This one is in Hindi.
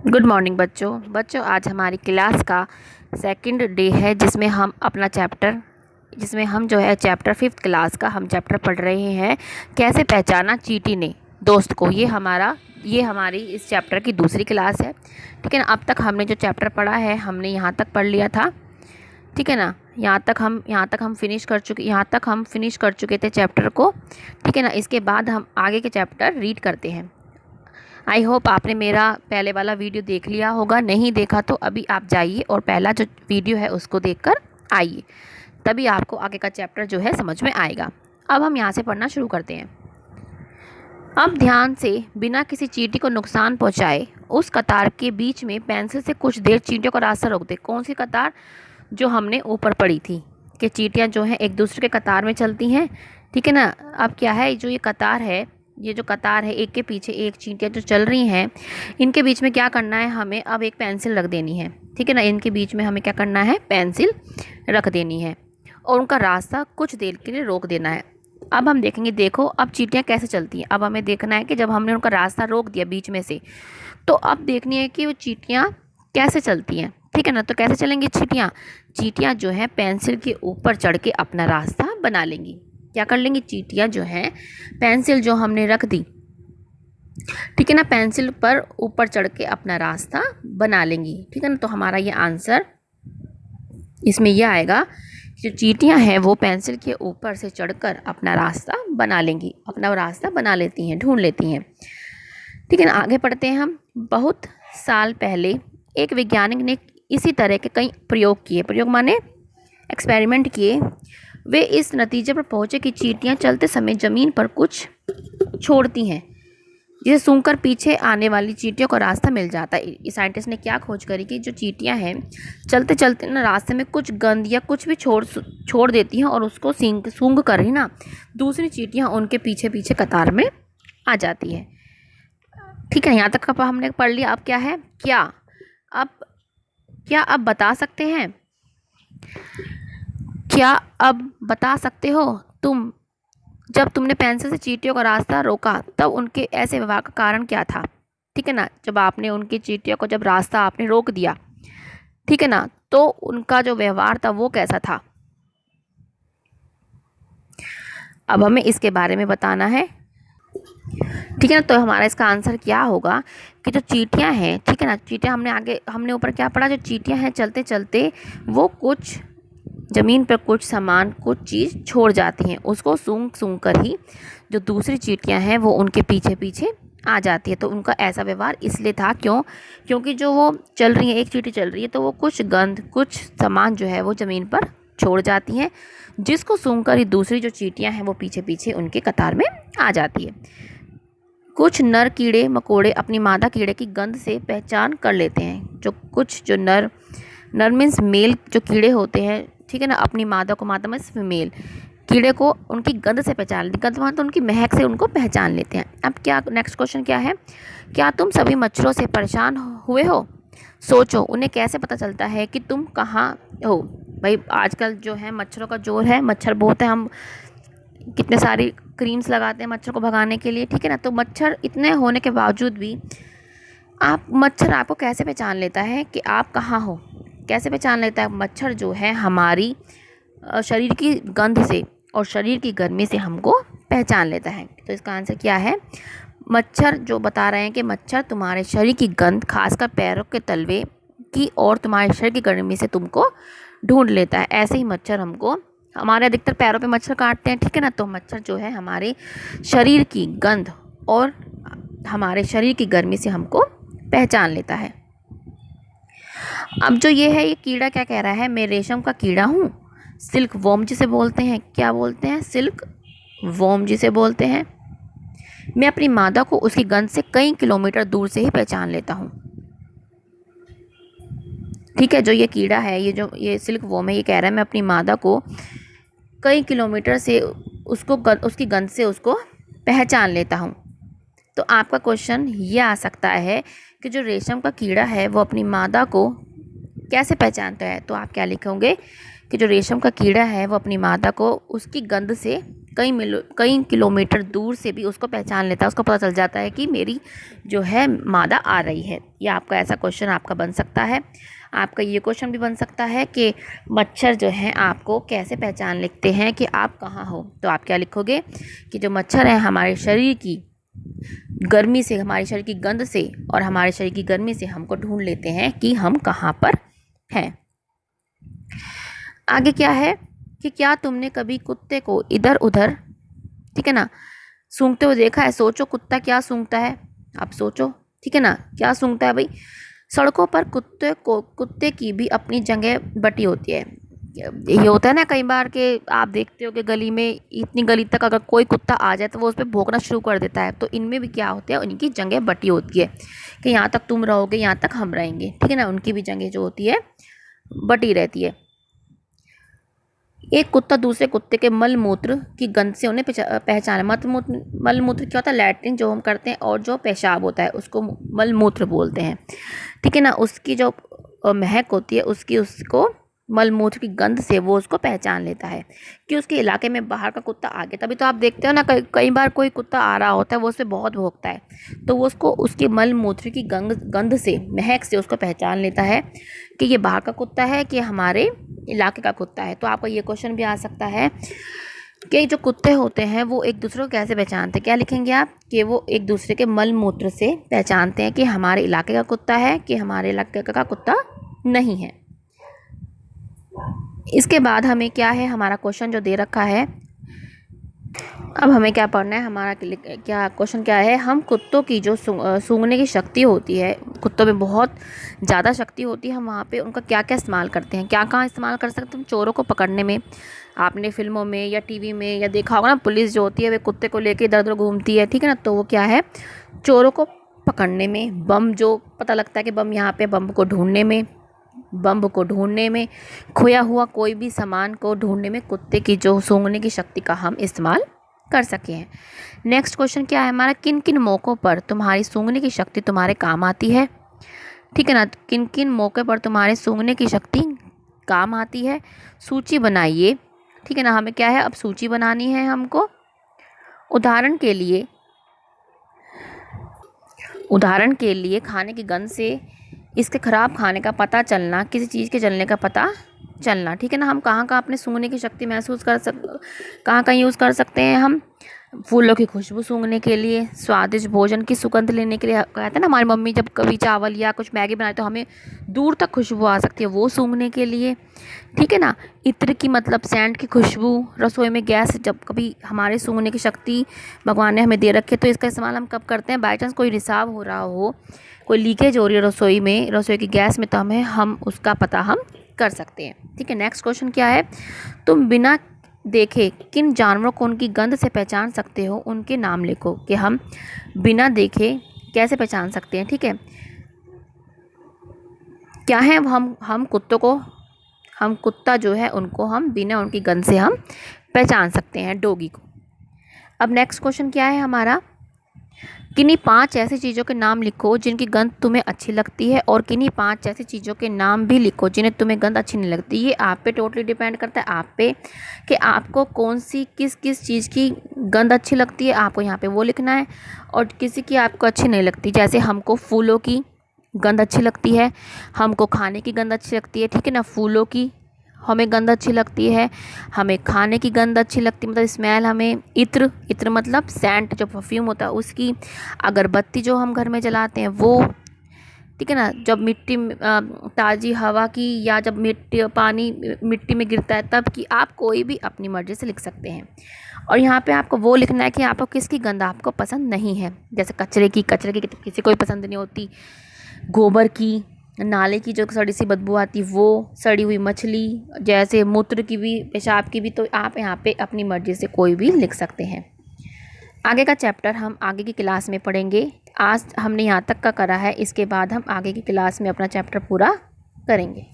गुड मॉर्निंग बच्चों आज हमारी क्लास का सेकंड डे है जिसमें हम जो है चैप्टर 5th क्लास का हम चैप्टर पढ़ रहे हैं। कैसे पहचाना चींटी ने दोस्त को। ये हमारी इस चैप्टर की दूसरी क्लास है। ठीक है ना। अब तक हमने जो चैप्टर पढ़ा है हमने यहाँ तक पढ़ लिया था। ठीक है ना। यहाँ तक हम फिनिश कर चुके थे चैप्टर को। ठीक है ना। इसके बाद हम आगे के चैप्टर रीड करते हैं। आई होप आपने मेरा पहले वाला वीडियो देख लिया होगा। नहीं देखा तो अभी आप जाइए और पहला जो वीडियो है उसको देखकर आइए, तभी आपको आगे का चैप्टर जो है समझ में आएगा। अब हम यहाँ से पढ़ना शुरू करते हैं। अब ध्यान से, बिना किसी चींटी को नुकसान पहुँचाए उस कतार के बीच में पेंसिल से कुछ देर चींटियों का रास्ता रोक दे। कौन सी कतार? जो हमने ऊपर पढ़ी थी कि चींटियाँ जो हैं एक दूसरे के कतार में चलती हैं। ठीक है ना। अब क्या है, जो ये जो कतार है एक के पीछे एक चींटियाँ जो चल रही हैं, इनके बीच में क्या करना है, हमें अब एक पेंसिल रख देनी है। ठीक है ना। इनके बीच में हमें क्या करना है, पेंसिल रख देनी है और उनका रास्ता कुछ देर के लिए रोक देना है। अब हम देखेंगे, देखो अब चींटियाँ कैसे चलती हैं। अब हमें देखना है कि जब हमने उनका रास्ता रोक दिया बीच में से, तो अब देखनी है कि वो चींटियाँ कैसे चलती हैं। ठीक है ना। तो कैसे चलेंगी चींटियाँ जो है पेंसिल के ऊपर चढ़ के अपना रास्ता बना लेंगी। क्या कर लेंगी चींटियाँ जो हैं, पेंसिल जो हमने रख दी, ठीक है ना, पेंसिल पर ऊपर चढ़ के अपना रास्ता बना लेंगी। ठीक है ना। तो हमारा ये आंसर इसमें यह आएगा, जो चींटियाँ हैं वो पेंसिल के ऊपर से चढ़कर अपना रास्ता बना लेंगी, अपना रास्ता बना लेती हैं, ढूंढ लेती हैं। ठीक है ना। आगे पढ़ते हैं हम। बहुत साल पहले एक वैज्ञानिक ने इसी तरह के कई प्रयोग माने एक्सपेरिमेंट किए। वे इस नतीजे पर पहुंचे कि चींटियां चलते समय ज़मीन पर कुछ छोड़ती हैं, जिसे सूंघकर पीछे आने वाली चींटियों को रास्ता मिल जाता है। इस साइंटिस्ट ने क्या खोज करी कि जो चींटियां हैं चलते चलते ना रास्ते में कुछ गंद या कुछ भी छोड़ देती हैं और उसको सूंघ कर ही ना दूसरी चींटियां उनके पीछे पीछे कतार में आ जाती है। ठीक है। यहाँ तक का हमने पढ़ लिया। अब क्या है, अब बता सकते हो तुम, जब तुमने पेंसिल से चींटियों का रास्ता रोका तब उनके ऐसे व्यवहार का कारण क्या था। ठीक है ना। जब आपने उनकी चींटियों को जब रास्ता आपने रोक दिया, ठीक है ना, तो उनका जो व्यवहार था वो कैसा था। अब हमें इसके बारे में बताना है। ठीक है ना। तो हमारा इसका आंसर क्या होगा कि जो चींटियां हैं, ठीक है ना, चींटियां हमने ऊपर क्या पढ़ा, जो चींटियां हैं चलते चलते वो कुछ ज़मीन पर कुछ सामान कुछ चीज़ छोड़ जाती हैं, उसको सूंघ कर ही जो दूसरी चींटियां हैं वो उनके पीछे पीछे आ जाती है। तो उनका ऐसा व्यवहार इसलिए था क्योंकि जो वो चल रही है, एक चींटी चल रही है तो वो कुछ गंद कुछ सामान जो है वो ज़मीन पर छोड़ जाती हैं, जिसको सूंघ कर ही दूसरी जो चींटियां हैं वो पीछे पीछे उनके कतार में आ जाती है। कुछ नर कीड़े मकोड़े अपनी मादा कीड़े की गंध से पहचान कर लेते हैं। जो नर मीन्स मेल जो कीड़े होते हैं, ठीक है ना, अपनी मादा मीन्स फीमेल कीड़े को उनकी गंध से पहचान लेते, गंध मतलब उनकी महक से उनको पहचान लेते हैं। अब क्या नेक्स्ट क्वेश्चन क्या है, क्या तुम सभी मच्छरों से परेशान हुए हो? सोचो उन्हें कैसे पता चलता है कि तुम कहाँ हो। भाई आजकल जो है मच्छरों का जोर है, मच्छर बहुत है, हम कितने सारी क्रीम्स लगाते हैं मच्छर को भगाने के लिए। ठीक है ना। तो मच्छर इतने होने के बावजूद भी मच्छर आपको कैसे पहचान लेता है कि आप कहाँ हो? कैसे पहचान लेता है? मच्छर जो है हमारी शरीर की गंध से और शरीर की गर्मी से हमको पहचान लेता है। तो इसका आंसर क्या है, मच्छर जो बता रहे हैं कि मच्छर तुम्हारे शरीर की गंध, खासकर पैरों के तलवे की और तुम्हारे शरीर की गर्मी से तुमको ढूंढ लेता है। ऐसे ही मच्छर हमको, हमारे अधिकतर पैरों पे मच्छर काटते हैं। ठीक है ना। तो मच्छर जो है हमारे शरीर की गंध और हमारे शरीर की गर्मी से हमको पहचान लेता है। अब जो ये कीड़ा क्या कह रहा है, मैं रेशम का कीड़ा हूँ, सिल्क वॉर्म जिसे बोलते हैं। क्या बोलते हैं? सिल्क वॉर्म जिसे बोलते हैं। मैं अपनी मादा को उसकी गंध से कई किलोमीटर दूर से ही पहचान लेता हूँ। ठीक है। जो ये कीड़ा है, ये सिल्क वॉर्म है, ये कह रहा है मैं अपनी मादा को कई किलोमीटर से उसकी गंध से उसको पहचान लेता हूँ। तो आपका क्वेश्चन ये आ सकता है कि जो रेशम का कीड़ा है वो अपनी मादा को कैसे पहचानता है। तो आप क्या लिखोगे कि जो रेशम का कीड़ा है वो अपनी मादा को उसकी गंध से कई किलोमीटर दूर से भी उसको पहचान लेता है, उसको पता चल जाता है कि मेरी जो है मादा आ रही है। ये आपका ऐसा क्वेश्चन आपका बन सकता है। आपका ये क्वेश्चन भी बन सकता है कि मच्छर जो हैं आपको कैसे पहचान लेते हैं कि आप कहाँ हो। तो आप क्या लिखोगे कि जो मच्छर हैं हमारे शरीर की गर्मी से, हमारे शरीर की गंध से और हमारे शरीर की गर्मी से हमको ढूंढ लेते हैं कि हम कहाँ पर हैं। आगे क्या है कि क्या तुमने कभी कुत्ते को इधर उधर, ठीक है ना, सूंघते हुए देखा है। सोचो कुत्ता क्या सूंघता है, आप सोचो, ठीक है ना, क्या सूंघता है भाई। सड़कों पर कुत्ते की भी अपनी जगह बटी होती है। ये होता है ना कई बार कि आप देखते हो कि गली में, इतनी गली तक अगर कोई कुत्ता आ जाए तो वो उस पर भौंकना शुरू कर देता है। तो इनमें भी क्या होता है, इनकी जगह बटी होती है कि यहाँ तक तुम रहोगे, यहाँ तक हम रहेंगे, ठीक है ना। उनकी भी जगह जो होती है बटी रहती है। एक कुत्ता दूसरे कुत्ते के मल मूत्र की गंध से उन्हें पहचाने। मल मूत्र क्या होता है, लैट्रिन जो हम करते हैं और जो पेशाब होता है उसको मल मूत्र बोलते हैं, ठीक है ना। उसकी जो महक होती है उसको मल मूत्र की गंध से वो उसको पहचान लेता है कि उसके इलाके में बाहर का कुत्ता आ गया। तभी तो आप देखते हो ना कई बार कोई कुत्ता आ रहा होता है, वो उससे बहुत भौंकता है, तो वो उसको उसके मल मूत्र की गंध से, महक से उसको पहचान लेता है कि ये बाहर का कुत्ता है कि हमारे इलाके का कुत्ता है। तो आपका ये क्वेश्चन भी आ सकता है कि जो कुत्ते होते हैं वो एक दूसरे को कैसे पहचानते हैं। क्या लिखेंगे आप कि वो एक दूसरे के मल मूत्र से पहचानते हैं कि हमारे इलाके का कुत्ता है कि हमारे इलाके का कुत्ता नहीं है। इसके बाद हमें क्या है, हमारा क्वेश्चन जो दे रखा है, अब हमें क्या पढ़ना है, हमारा क्या क्वेश्चन क्या है। हम कुत्तों की जो सूंघने की शक्ति होती है, कुत्तों में बहुत ज़्यादा शक्ति होती है, हम वहाँ पे उनका क्या क्या इस्तेमाल करते हैं, क्या कहाँ इस्तेमाल कर सकते हैं। चोरों को पकड़ने में, आपने फिल्मों में या टीवी में या देखा होगा ना, पुलिस जो होती है वे कुत्ते को लेके इधर उधर घूमती है, ठीक है ना। तो वो क्या है, चोरों को पकड़ने में, बम जो पता लगता है कि बम यहाँ पे, बम को ढूंढने में, खोया हुआ कोई भी सामान को ढूंढने में कुत्ते की जो सूंघने की शक्ति का हम इस्तेमाल कर सके हैं। नेक्स्ट क्वेश्चन क्या है हमारा, किन किन मौक़ों पर तुम्हारी सूंघने की शक्ति तुम्हारे काम आती है, ठीक है ना। किन किन मौके पर तुम्हारे सूंघने की शक्ति काम आती है, सूची बनाइए, ठीक है ना। हमें क्या है, अब सूची बनानी है हमको। उदाहरण के लिए खाने की गंध से इसके ख़राब खाने का पता चलना, किसी चीज़ के जलने का पता चलना, ठीक है ना। हम कहाँ कहाँ अपने सूंघने की शक्ति महसूस कहाँ कहाँ यूज़ कर सकते हैं हम। फूलों की खुशबू सूंघने के लिए, स्वादिष्ट भोजन की सुगंध लेने के लिए, कहते हैं ना हमारी मम्मी जब कभी चावल या कुछ मैगी बनाए तो हमें दूर तक खुशबू आ सकती है, वो सूंघने के लिए, ठीक है ना। इत्र की मतलब सेंट की खुशबू, रसोई में गैस, जब कभी हमारे सूंघने की शक्ति भगवान ने हमें दे रखी है तो इसका इस्तेमाल हम कब करते हैं, बाई चांस कोई रिसाव हो रहा हो, कोई लीकेज हो रही है रसोई में, रसोई की गैस में, तो हम उसका पता हम कर सकते हैं, ठीक है। नेक्स्ट क्वेश्चन क्या है, तुम बिना देखे किन जानवरों को उनकी गंध से पहचान सकते हो, उनके नाम लिखो। कि हम बिना देखे कैसे पहचान सकते हैं, ठीक है। क्या है, हम कुत्ता जो है उनको हम बिना उनकी गंध से हम पहचान सकते हैं, डॉगी को। अब नेक्स्ट क्वेश्चन क्या है हमारा, किन्हीं 5 ऐसी चीज़ों के नाम लिखो जिनकी गंध तुम्हें अच्छी लगती है, और किन्हीं 5 ऐसी चीज़ों के नाम भी लिखो जिन्हें तुम्हें गंध अच्छी नहीं लगती। ये आप पे टोटली डिपेंड करता है, आप पे, कि आपको कौन सी किस चीज़ की गंध अच्छी लगती है, आपको यहाँ पे वो लिखना है। और किसी की आपको अच्छी नहीं लगती, जैसे हमको फूलों की गंध अच्छी लगती है, हमको खाने की गंध अच्छी लगती है, ठीक है ना। फूलों की हमें गंध अच्छी लगती है, हमें खाने की गंध अच्छी लगती है, मतलब स्मेल हमें, इत्र मतलब सेंट जो परफ्यूम होता है उसकी, अगरबत्ती जो हम घर में जलाते हैं वो, ठीक है ना। जब मिट्टी ताज़ी हवा की, या जब पानी मिट्टी में गिरता है तब की, आप कोई भी अपनी मर्ज़ी से लिख सकते हैं। और यहाँ पे आपको वो लिखना है कि आपको किसकी गंध आपको पसंद नहीं है, जैसे कचरे की किसी को पसंद नहीं होती, गोबर की, नाले की जो सड़ी सी बदबू आती वो, सड़ी हुई मछली, जैसे मूत्र की भी, पेशाब की भी, तो आप यहाँ पे अपनी मर्ज़ी से कोई भी लिख सकते हैं। आगे का चैप्टर हम आगे की क्लास में पढ़ेंगे। आज हमने यहाँ तक का करा है, इसके बाद हम आगे की क्लास में अपना चैप्टर पूरा करेंगे।